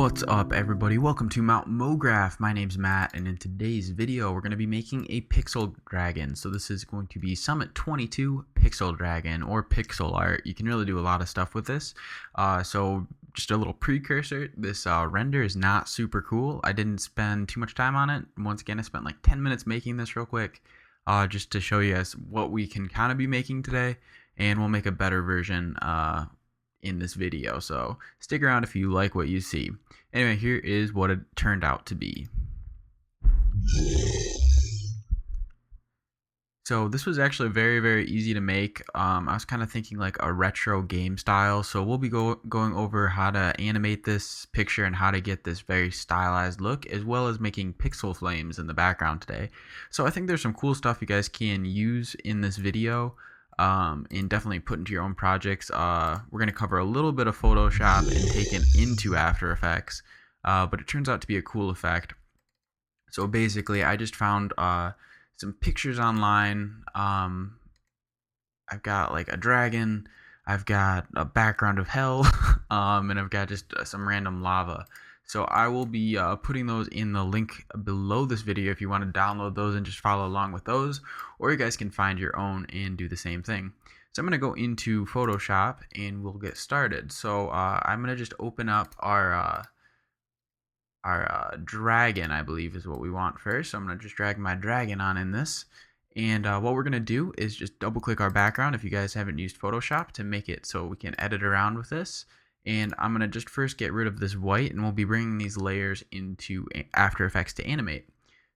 What's up, everybody? Welcome to Mograph. My name's Matt, and in today's video we're going to be making a pixel dragon. So this is going to be Summit 22 pixel dragon, or pixel art. You can really do a lot of stuff with this. So just a little precursor, this render is not super cool. I didn't spend too much time on it. Once again, I spent like 10 minutes making this real quick, just to show you guys what we can kind of be making today, and we'll make a better version in this video, so stick around if you like what you see. Anyway, here is what it turned out to be. So this was actually very easy to make. I was kind of thinking like a retro game style, so we'll be going over how to animate this picture and how to get this very stylized look, as well as making pixel flames in the background today. So I think there's some cool stuff you guys can use in this video, and definitely put into your own projects. We're going to cover a little bit of Photoshop and take it into After Effects, but it turns out to be a cool effect. So basically, I just found some pictures online. I've got like a dragon, I've got a background of hell, and I've got just some random lava. So I will be putting those in the link below this video if you want to download those and just follow along with those, or you guys can find your own and do the same thing. So I'm going to go into Photoshop and we'll get started. So I'm going to just open up our dragon, I believe is what we want first. So I'm going to just drag my dragon on in this. And what we're going to do is just double click our background if you guys haven't used Photoshop, to make it so we can edit around with this. And I'm going to just first get rid of this white, and we'll be bringing these layers into After Effects to animate.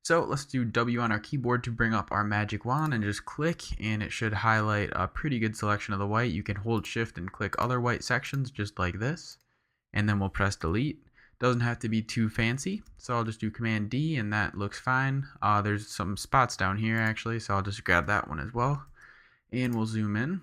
So let's do W on our keyboard to bring up our magic wand and just click, and it should highlight a pretty good selection of the white. You can hold shift and click other white sections just like this, and then we'll press delete. Doesn't have to be too fancy, so I'll just do Command D and that looks fine. There's some spots down here actually, so I'll just grab that one as well, and we'll zoom in.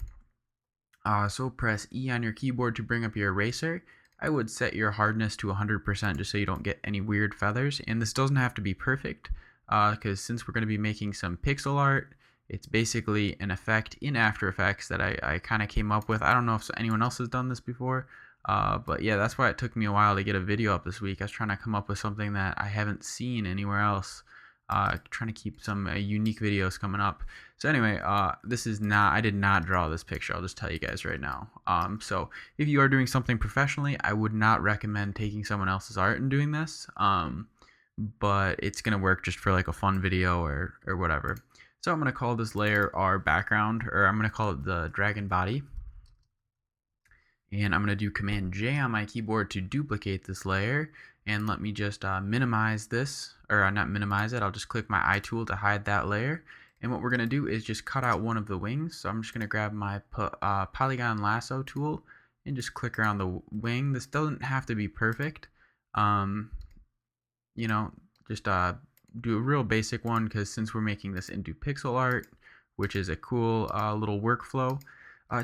So press E on your keyboard to bring up your eraser. I would set your hardness to 100% just so you don't get any weird feathers. And this doesn't have to be perfect, because since we're going to be making some pixel art, it's basically an effect in After Effects that I kind of came up with. I don't know if anyone else has done this before, but yeah, that's why it took me a while to get a video up this week. I was trying to come up with something that I haven't seen anywhere else. Trying to keep some unique videos coming up. So anyway, this is not, I did not draw this picture. I'll just tell you guys right now. So if you are doing something professionally, I would not recommend taking someone else's art and doing this. But it's gonna work just for like a fun video or whatever. So I'm gonna call this layer our background, or I'm gonna call it the dragon body. And I'm going to do Command J on my keyboard to duplicate this layer, and let me just minimize this, or not minimize it, I'll just click my eye tool to hide that layer. And what we're going to do is just cut out one of the wings. So I'm just going to grab my polygon lasso tool and just click around the wing. This doesn't have to be perfect, you know, just do a real basic one, because since we're making this into pixel art, which is a cool little workflow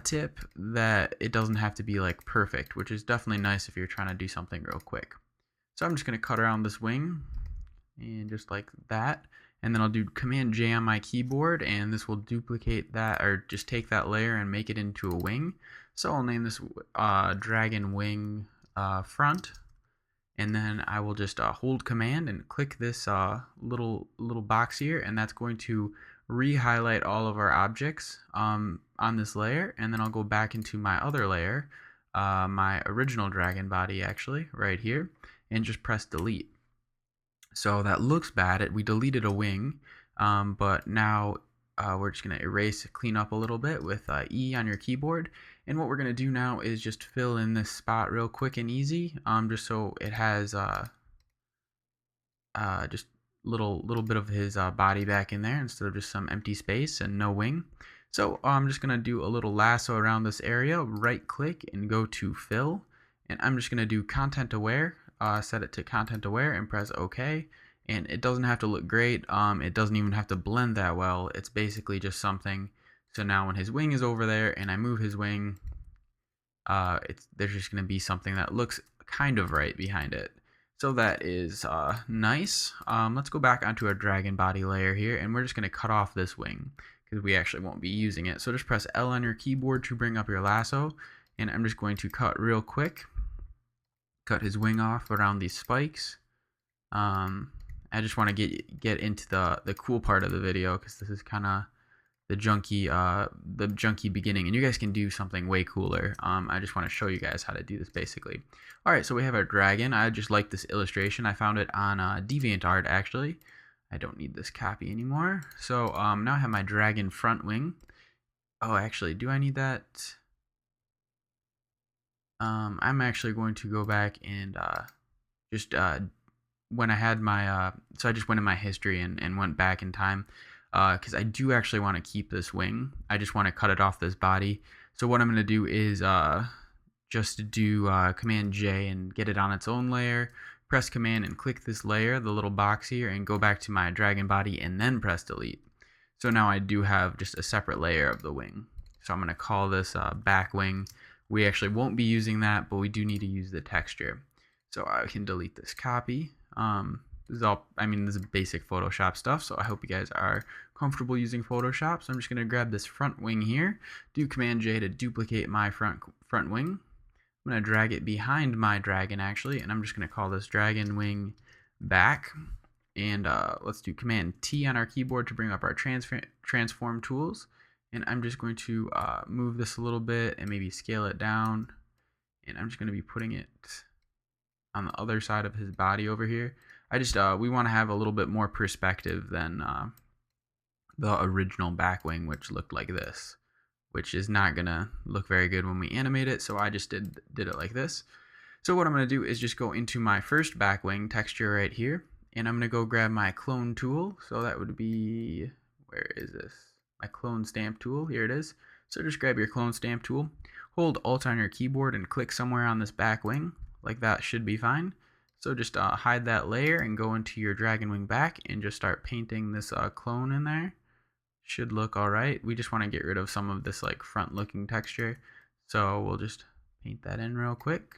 tip, that it doesn't have to be like perfect, which is definitely nice if you're trying to do something real quick. So I'm just going to cut around this wing, and just like that, and then I'll do Command J on my keyboard, and this will duplicate that, or just take that layer and make it into a wing. So I'll name this dragon wing front, and then I will just hold Command and click this little box here, and that's going to re-highlight all of our objects on this layer. And then I'll go back into my other layer, my original dragon body actually, right here, and just press delete. So that looks bad, we deleted a wing, but now we're just going to erase, clean up a little bit with E on your keyboard. And what we're going to do now is just fill in this spot real quick and easy, just so it has just little bit of his body back in there instead of just some empty space and no wing. So I'm just gonna do a little lasso around this area, right click and go to fill, and I'm just gonna do content aware, set it to content aware and press OK. And it doesn't have to look great, it doesn't even have to blend that well, it's basically just something. So now when his wing is over there and I move his wing, there's just gonna be something that looks kind of right behind it. So that is nice. Let's go back onto our dragon body layer here, and we're just going to cut off this wing because we actually won't be using it. So just press L on your keyboard to bring up your lasso, and I'm just going to cut real quick. cut his wing off around these spikes. I just want to get into the cool part of the video, because this is kind of the junky beginning, and you guys can do something way cooler. I just want to show you guys how to do this basically. All right, so we have our dragon. I just like this illustration. I found it on DeviantArt actually. I don't need this copy anymore. So now I have my dragon front wing. Oh, actually, do I need that? I'm actually going to go back and just when I had my so I just went in my history and went back in time, because I do actually want to keep this wing. I just want to cut it off this body. So what I'm going to do is just do Command J and get it on its own layer. Press Command and click this layer, the little box here, and go back to my dragon body and then press delete. So now I do have just a separate layer of the wing. So I'm going to call this back wing. We actually won't be using that, but we do need to use the texture. So I can delete this copy. This is all, this is basic Photoshop stuff, so I hope you guys are comfortable using Photoshop. So I'm just going to grab this front wing here, do Command J to duplicate my front wing. I'm going to drag it behind my dragon actually, and I'm just going to call this dragon wing back. And let's do Command T on our keyboard to bring up our transform tools. And I'm just going to move this a little bit and maybe scale it down. And I'm just going to be putting it on the other side of his body over here. I just we want to have a little bit more perspective than the original back wing, which looked like this, which is not gonna look very good when we animate it. So I just did it like this. So what I'm gonna do is just go into my first back wing texture right here, and I'm gonna go grab my clone tool. So that would be, where is this? My clone stamp tool. Here it is. So just grab your clone stamp tool, hold Alt on your keyboard, and click somewhere on this back wing. Like that should be fine. So just hide that layer and go into your dragon wing back and just start painting this clone in there. Should look all right. We just want to get rid of some of this like front looking texture. So we'll just paint that in real quick.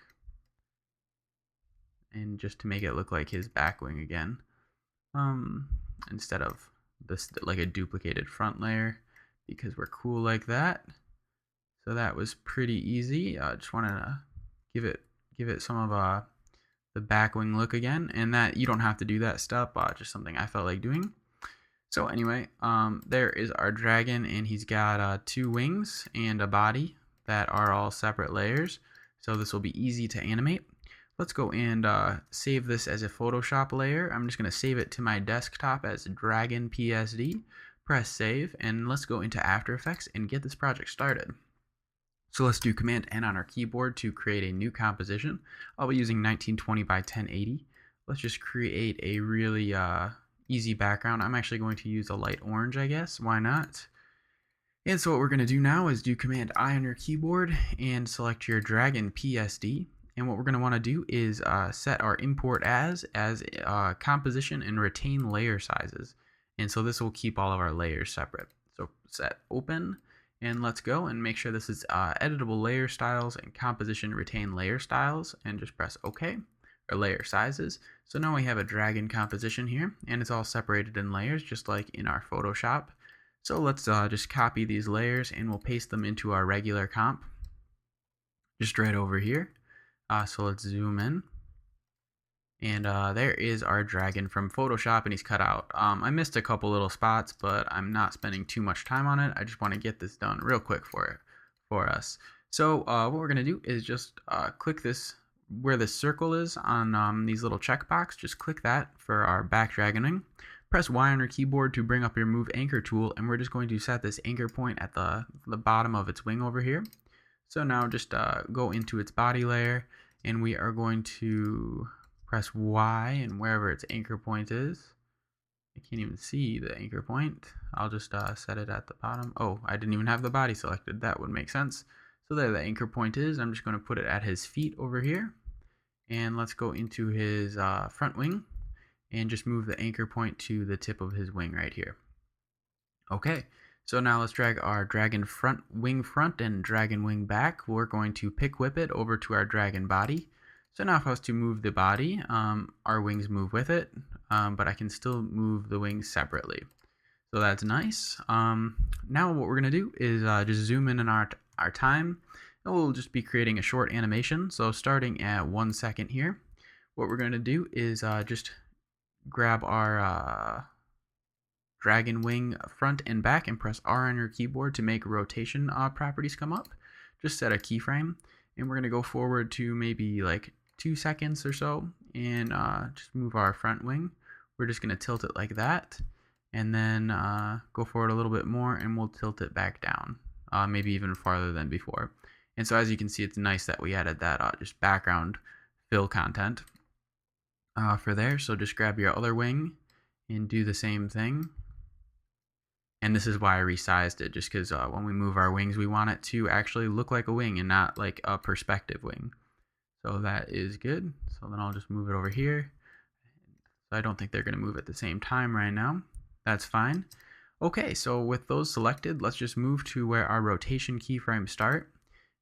And just to make it look like his back wing again. Instead of this like a duplicated front layer, because we're cool like that. So that was pretty easy. Just wanted to give it some of the back wing look again, and that you don't have to do that step, just something I felt like doing. So anyway, there is our dragon, and he's got 2 wings and a body that are all separate layers. So this will be easy to animate. Let's go and save this as a Photoshop layer. I'm just going to save it to my desktop as Dragon PSD. Press save, and let's go into After Effects and get this project started. So let's do Command N on our keyboard to create a new composition. I'll be using 1920 by 1080. Let's just create a really easy background. I'm actually going to use a light orange, I guess. Why not? And so what we're going to do now is do Command I on your keyboard and select your Dragon PSD. And what we're going to want to do is set our import as composition and retain layer sizes. And so this will keep all of our layers separate. So set open. And let's go and make sure this is editable layer styles and composition retain layer styles, and just press OK, or layer sizes. So now we have a dragon composition here, and it's all separated in layers just like in our Photoshop. So let's just copy these layers and we'll paste them into our regular comp just right over here. So let's zoom in. And there is our dragon from Photoshop, and he's cut out. I missed a couple little spots, but I'm not spending too much time on it. I just want to get this done real quick for us. So what we're going to do is just click this, where this circle is on these little checkbox. Just click that for our back dragoning. Press Y on your keyboard to bring up your Move Anchor tool, and we're just going to set this anchor point at the bottom of its wing over here. So now just go into its body layer, and we are going to press Y, and wherever its anchor point is, I can't even see the anchor point. I'll just set it at the bottom. Oh, I didn't even have the body selected. That would make sense. So there the anchor point is. I'm just going to put it at his feet over here. And let's go into his front wing and just move the anchor point to the tip of his wing right here. Okay, so now let's drag our dragon wing front and dragon wing back. We're going to pick whip it over to our dragon body. So now if I was to move the body, our wings move with it, but I can still move the wings separately. So that's nice. Now what we're going to do is just zoom in our time. And we'll just be creating a short animation. So starting at 1 second here, what we're going to do is just grab our dragon wing front and back and press R on your keyboard to make rotation properties come up. Just set a keyframe, and we're going to go forward to maybe like 2 seconds or so, and just move our front wing. We're just going to tilt it like that, and then go forward a little bit more, and we'll tilt it back down, maybe even farther than before. And so as you can see, it's nice that we added that just background fill content for there. So just grab your other wing and do the same thing. And this is why I resized it, just because when we move our wings, we want it to actually look like a wing and not like a perspective wing. So that is good. So then I'll just move it over here. So I don't think they're going to move at the same time right now. That's fine. Okay, so with those selected, let's just move to where our rotation keyframes start.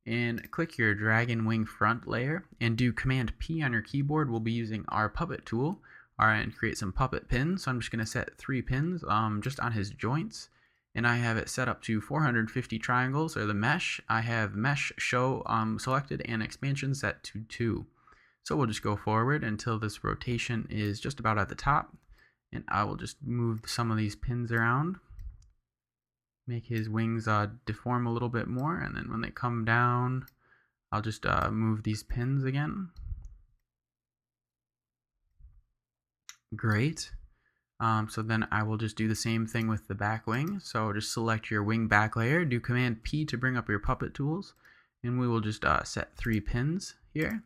And click your dragon wing front layer and do Command P on your keyboard. We'll be using our puppet tool. And create some puppet pins. So I'm just going to set 3 pins just on his joints, and I have it set up to 450 triangles, or the mesh. I have mesh show selected and expansion set to 2. So we'll just go forward until this rotation is just about at the top, and I will just move some of these pins around, make his wings deform a little bit more, and then when they come down, I'll just move these pins again. Great. So then I will just do the same thing with the back wing. So just select your wing back layer, do Command P to bring up your puppet tools, and we will just set 3 pins here,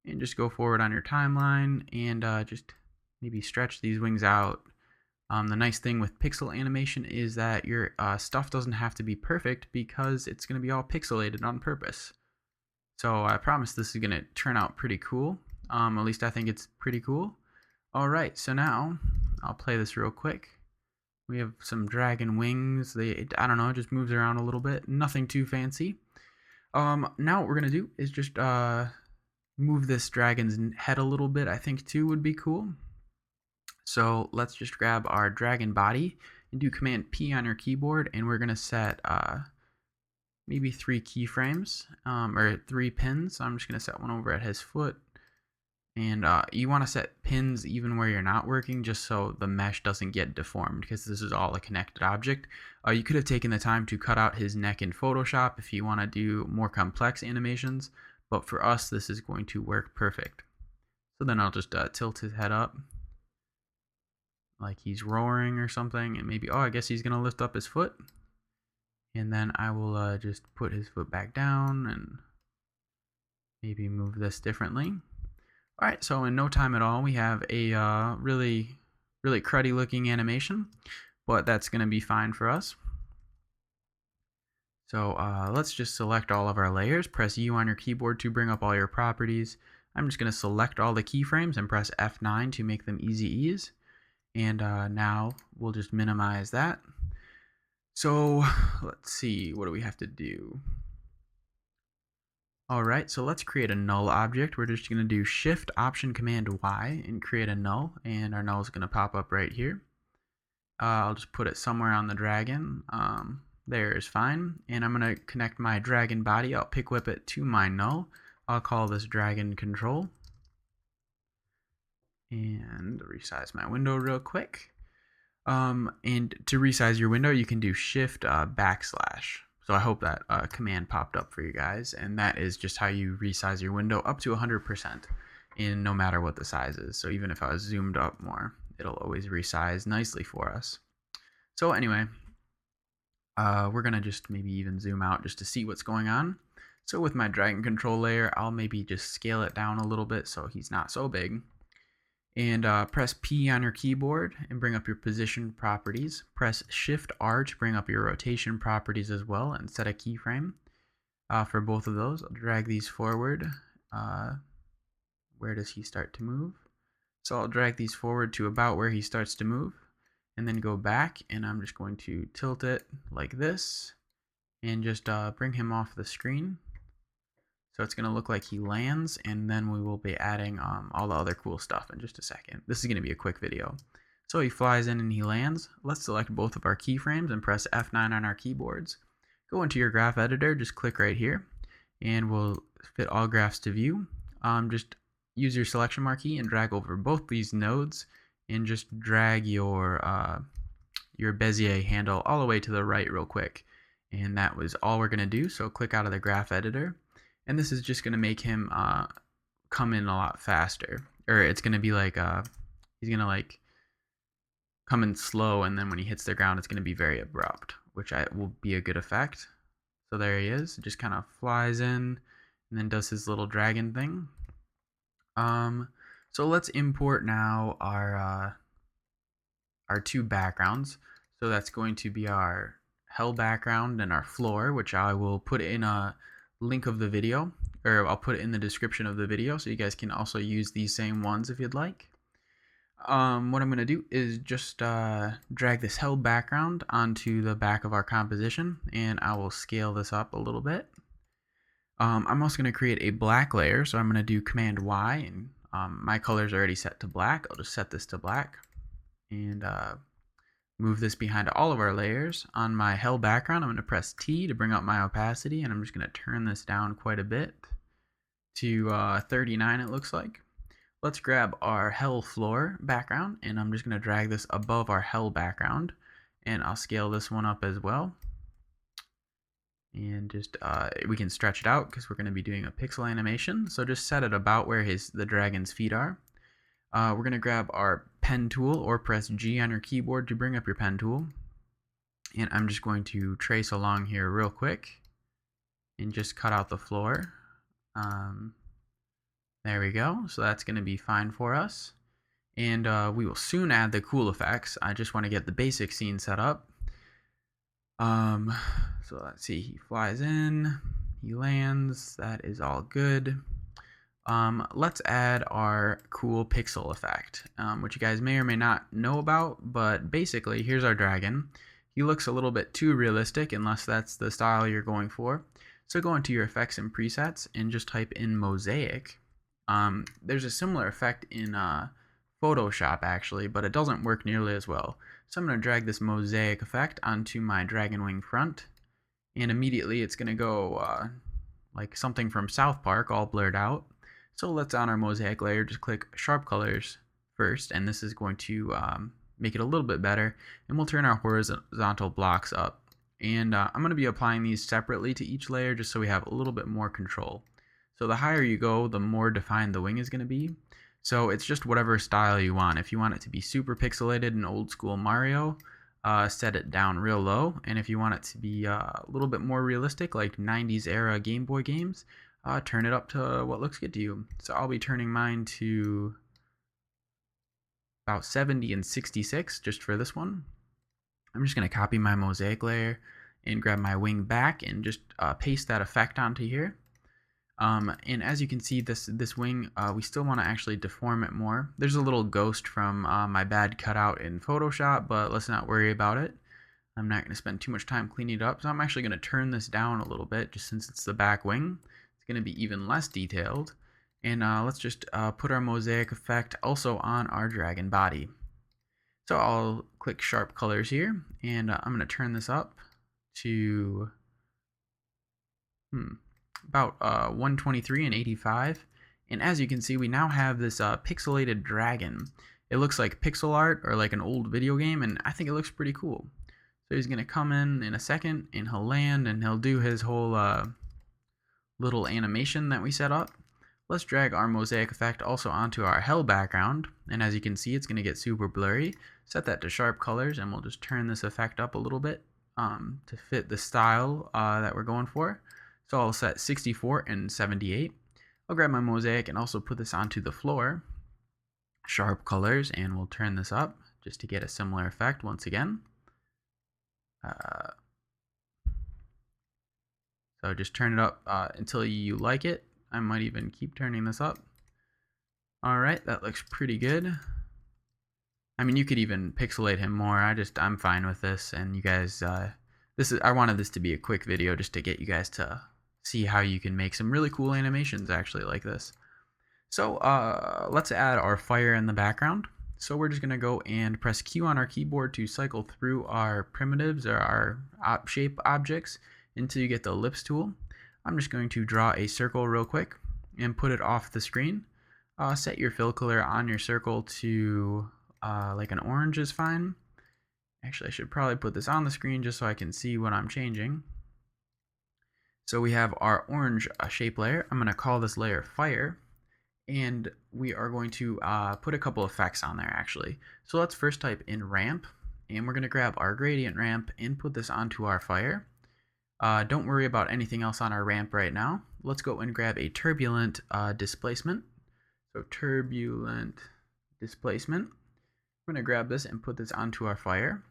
and just go forward on your timeline and just maybe stretch these wings out. The nice thing with pixel animation is that your stuff doesn't have to be perfect, because it's going to be all pixelated on purpose. So I promise this is going to turn out pretty cool. At least I think it's pretty cool. Alright, so now I'll play this real quick. We have some dragon wings. I don't know, it just moves around a little bit. Nothing too fancy. Now what we're going to do is just move this dragon's head a little bit. I think 2 would be cool. So let's just grab our dragon body and do Command P on your keyboard, and we're going to set maybe 3 keyframes, or 3 pins. So I'm just going to set one over at his foot. And you want to set pins even where you're not working, just so the mesh doesn't get deformed, because this is all a connected object. You could have taken the time to cut out his neck in Photoshop if you want to do more complex animations, but for us this is going to work perfect. So then I'll just tilt his head up like he's roaring or something, and maybe, I guess he's going to lift up his foot. And then I will just put his foot back down and maybe move this differently. Alright, so in no time at all, we have a really cruddy looking animation, but that's going to be fine for us. So let's just select all of our layers, press U on your keyboard to bring up all your properties. I'm just going to select all the keyframes and press F9 to make them easy ease. And now we'll just minimize that. So let's see, what do we have to do? Alright, so let's create a null object. We're just going to do Shift Option Command Y and create a null, and our null is going to pop up right here. I'll just put it somewhere on the dragon. There is fine. And I'm going to connect my dragon body. I'll pick whip it to my null. I'll call this dragon control. And resize my window real quick. And to resize your window, you can do Shift backslash. So I hope that command popped up for you guys, and that is just how you resize your window up to 100% in no matter what the size is. So even if I was zoomed up more, it'll always resize nicely for us. So anyway, we're going to just maybe even zoom out just to see what's going on. So with my dragon control layer, I'll maybe just scale it down a little bit so he's not so big. And press P on your keyboard and bring up your position properties. Press Shift R to bring up your rotation properties as well, and set a keyframe for both of those. I'll drag these forward. Where does he start to move? So I'll drag these forward to about where he starts to move, and then go back, and I'm just going to tilt it like this and just bring him off the screen. So it's going to look like he lands, and then we will be adding all the other cool stuff in just a second. This is going to be a quick video. So he flies in and he lands. Let's select both of our keyframes and press F9 on our keyboards. Go into your graph editor, just click right here, and we'll fit all graphs to view. Just use your selection marquee and drag over both these nodes, and just drag your Bezier handle all the way to the right real quick. And that was all we're going to do. So click out of the graph editor, and this is just going to make him come in a lot faster, or it's going to be like he's going to like come in slow, and then when he hits the ground it's going to be very abrupt, which will be a good effect. So there he is, just kind of flies in and then does his little dragon thing. So let's import now our two backgrounds. So that's going to be our hell background and our floor, which I will put in a link of the video, or I'll put it in the description of the video, so you guys can also use these same ones if you'd like. What I'm going to do is just drag this hell background onto the back of our composition, and I will scale this up a little bit. I'm also going to create a black layer, so I'm going to do Command Y, and my color is already set to black. I'll just set this to black, and move this behind all of our layers. On my hell background, I'm going to press T to bring up my opacity, and I'm just going to turn this down quite a bit to 39, it looks like. Let's grab our hell floor background, and I'm just going to drag this above our hell background, and I'll scale this one up as well. And just we can stretch it out because we're going to be doing a pixel animation, so just set it about where the dragon's feet are. We're going to grab our pen tool, or press G on your keyboard to bring up your pen tool, and I'm just going to trace along here real quick and just cut out the floor. There we go, so that's going to be fine for us, and we will soon add the cool effects. I just want to get the basic scene set up. So let's see, he flies in, he lands, that is all good. Let's add our cool pixel effect, which you guys may or may not know about, but basically here's our dragon. He looks a little bit too realistic unless that's the style you're going for. So go into your effects and presets and just type in mosaic. There's a similar effect in Photoshop actually, but it doesn't work nearly as well. So I'm going to drag this mosaic effect onto my dragon wing front, and immediately it's going to go like something from South Park, all blurred out. So let's, on our mosaic layer, just click sharp colors first, and this is going to make it a little bit better, and we'll turn our horizontal blocks up. And I'm going to be applying these separately to each layer just so we have a little bit more control. So the higher you go, the more defined the wing is going to be. So it's just whatever style you want. If you want it to be super pixelated and old school Mario, set it down real low. And if you want it to be a little bit more realistic, like 90s era Game Boy games, turn it up to what looks good to you. So I'll be turning mine to about 70 and 66 just for this one. I'm just going to copy my mosaic layer and grab my wing back and just paste that effect onto here. And as you can see, this wing, we still want to actually deform it more. There's a little ghost from my bad cutout in Photoshop, but let's not worry about it. I'm not going to spend too much time cleaning it up, so I'm actually going to turn this down a little bit, just since it's the back wing. It's going to be even less detailed. And let's just put our mosaic effect also on our dragon body. So I'll click sharp colors here, and I'm going to turn this up to about 123 and 85. And as you can see, we now have this pixelated dragon. It looks like pixel art or like an old video game, and I think it looks pretty cool. So he's going to come in a second, and he'll land, and he'll do his whole little animation that we set up. Let's drag our mosaic effect also onto our hell background, and as you can see, it's going to get super blurry. Set that to sharp colors, and we'll just turn this effect up a little bit to fit the style that we're going for. So I'll set 64 and 78. I'll grab my mosaic and also put this onto the floor. Sharp colors, and we'll turn this up just to get a similar effect once again. So just turn it up until you like it. I might even keep turning this up. Alright, that looks pretty good. I mean, you could even pixelate him more. I'm fine with this, and you guys, I wanted this to be a quick video just to get you guys to see how you can make some really cool animations actually like this. So let's add our fire in the background. So we're just going to go and press Q on our keyboard to cycle through our primitives or our shape objects until you get the ellipse tool. I'm just going to draw a circle real quick and put it off the screen. Set your fill color on your circle to like an orange is fine. Actually, I should probably put this on the screen just so I can see what I'm changing. So we have our orange shape layer. I'm going to call this layer fire, and we are going to put a couple effects on there actually. So let's first type in ramp, and we're going to grab our gradient ramp and put this onto our fire. Don't worry about anything else on our ramp right now. Let's go and grab a turbulent displacement. So turbulent displacement. We're going to grab this and put this onto our fire.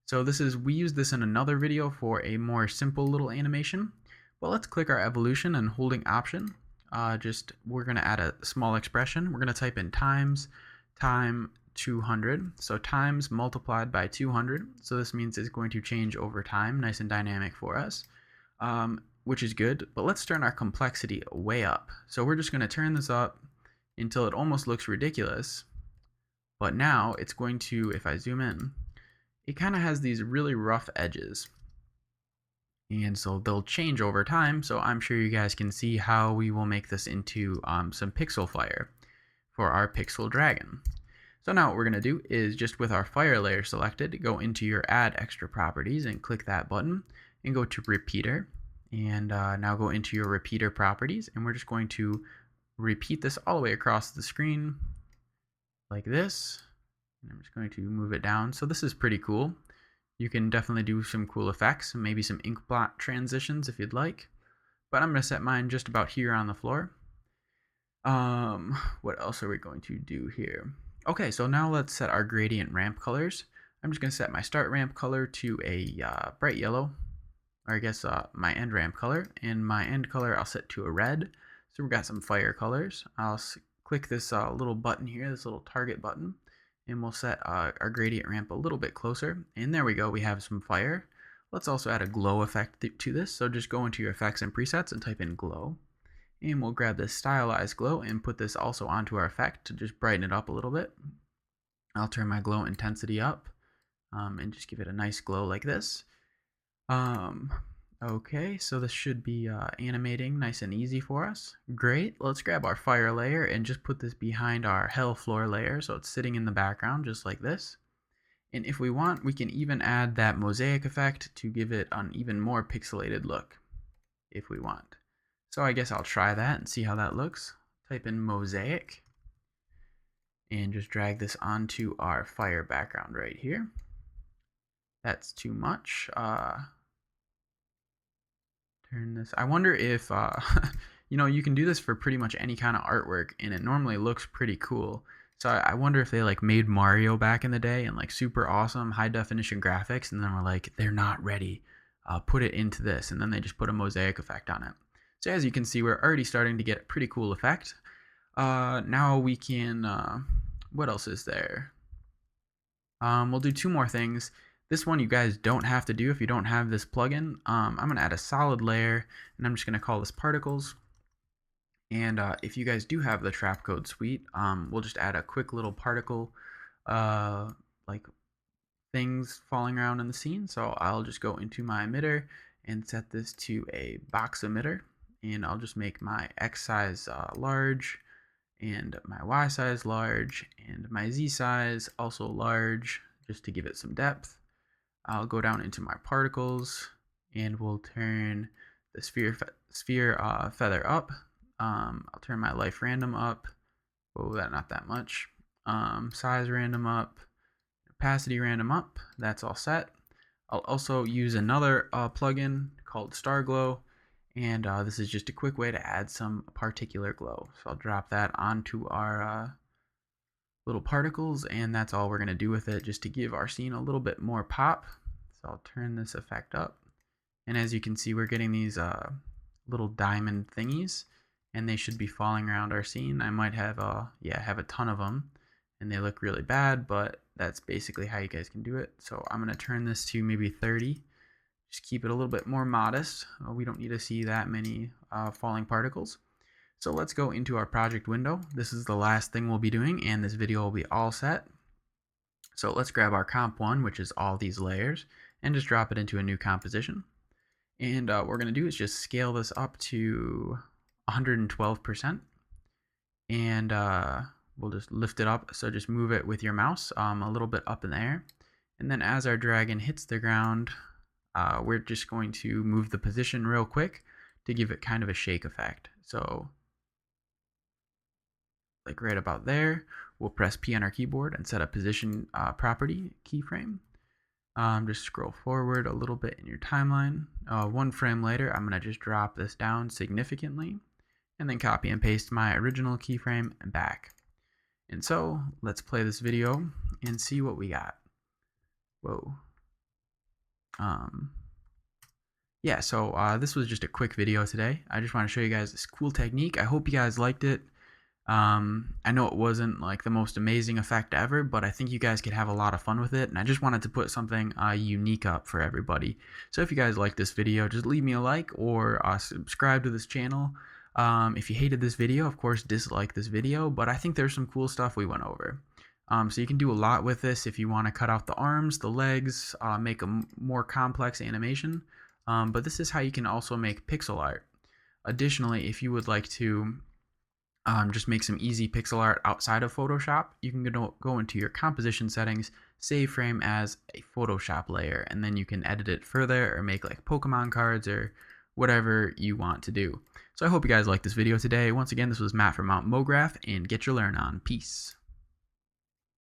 So we used this in another video for a more simple little animation. But let's click our evolution and holding option. We're going to add a small expression. We're going to type in times time 200. So times multiplied by 200. So this means it's going to change over time, nice and dynamic for us, which is good. But let's turn our complexity way up. So we're just going to turn this up until it almost looks ridiculous. But now it's going to, if I zoom in, it kind of has these really rough edges. And so they'll change over time. So I'm sure you guys can see how we will make this into some pixel fire for our pixel dragon. So now what we're going to do is just with our fire layer selected, go into your add extra properties and click that button and go to repeater. And now go into your repeater properties, and we're just going to repeat this all the way across the screen like this. And I'm just going to move it down. So this is pretty cool. You can definitely do some cool effects, maybe some ink blot transitions if you'd like. But I'm going to set mine just about here on the floor. What else are we going to do here? Okay, so now let's set our gradient ramp colors. I'm just going to set my start ramp color to a bright yellow, or I guess my end ramp color. And my end color I'll set to a red. So we've got some fire colors. I'll click this little button here, this little target button. And we'll set our gradient ramp a little bit closer. And there we go, we have some fire. Let's also add a glow effect to this. So just go into your effects and presets and type in glow. And we'll grab this stylized glow and put this also onto our effect to just brighten it up a little bit. I'll turn my glow intensity up and just give it a nice glow like this. Okay, so this should be animating nice and easy for us. Great, let's grab our fire layer and just put this behind our hell floor layer so it's sitting in the background just like this. And if we want, we can even add that mosaic effect to give it an even more pixelated look if we want. So I guess I'll try that and see how that looks. Type in mosaic and just drag this onto our fire background right here. That's too much. Turn this. I wonder if, you know, you can do this for pretty much any kind of artwork, and it normally looks pretty cool. So I wonder if they like made Mario back in the day and like super awesome high definition graphics, and then we're like, they're not ready. Put it into this, and then they just put a mosaic effect on it. So as you can see, we're already starting to get a pretty cool effect. Now we can, what else is there? We'll do two more things. This one you guys don't have to do if you don't have this plugin. I'm going to add a solid layer, and I'm just going to call this particles. And if you guys do have the Trapcode suite, we'll just add a quick little particle like things falling around in the scene. So I'll just go into my emitter and set this to a box emitter. And I'll just make my X size large, and my Y size large, and my Z size also large, just to give it some depth. I'll go down into my particles, and we'll turn the sphere feather up. I'll turn my life random up. Oh, not that much. Size random up. Opacity random up. That's all set. I'll also use another plugin called Star Glow, and this is just a quick way to add some particular glow. So I'll drop that onto our little particles, and that's all we're going to do with it, just to give our scene a little bit more pop. So I'll turn this effect up, and as you can see, we're getting these little diamond thingies, and they should be falling around our scene. I might have have a ton of them, and they look really bad, but that's basically how you guys can do it. So I'm going to turn this to maybe 30. Just keep it a little bit more modest. We don't need to see that many falling particles. So let's go into our project window. This is the last thing we'll be doing, and this video will be all set. So let's grab our comp one, which is all these layers, and just drop it into a new composition. And what we're going to do is just scale this up to 112%. And we'll just lift it up. So just move it with your mouse a little bit up in the air. And then as our dragon hits the ground, we're just going to move the position real quick to give it kind of a shake effect. So like right about there, we'll press P on our keyboard and set a position property keyframe. Just scroll forward a little bit in your timeline. 1 frame later, I'm going to just drop this down significantly and then copy and paste my original keyframe and back. And so let's play this video and see what we got. Whoa. Yeah, so this was just a quick video today. I just want to show you guys this cool technique. I hope you guys liked it. I know it wasn't like the most amazing effect ever, but I think you guys could have a lot of fun with it, and I just wanted to put something unique up for everybody. So if you guys like this video, just leave me a like or subscribe to this channel. If you hated this video, of course dislike this video, but I think there's some cool stuff we went over. So you can do a lot with this if you want to cut out the arms, the legs, make a more complex animation, but this is how you can also make pixel art. Additionally, if you would like to just make some easy pixel art outside of Photoshop, you can go into your composition settings, save frame as a Photoshop layer, and then you can edit it further or make like Pokemon cards or whatever you want to do. So I hope you guys liked this video today. Once again, this was Matt from Mograph, and get your learn on. Peace.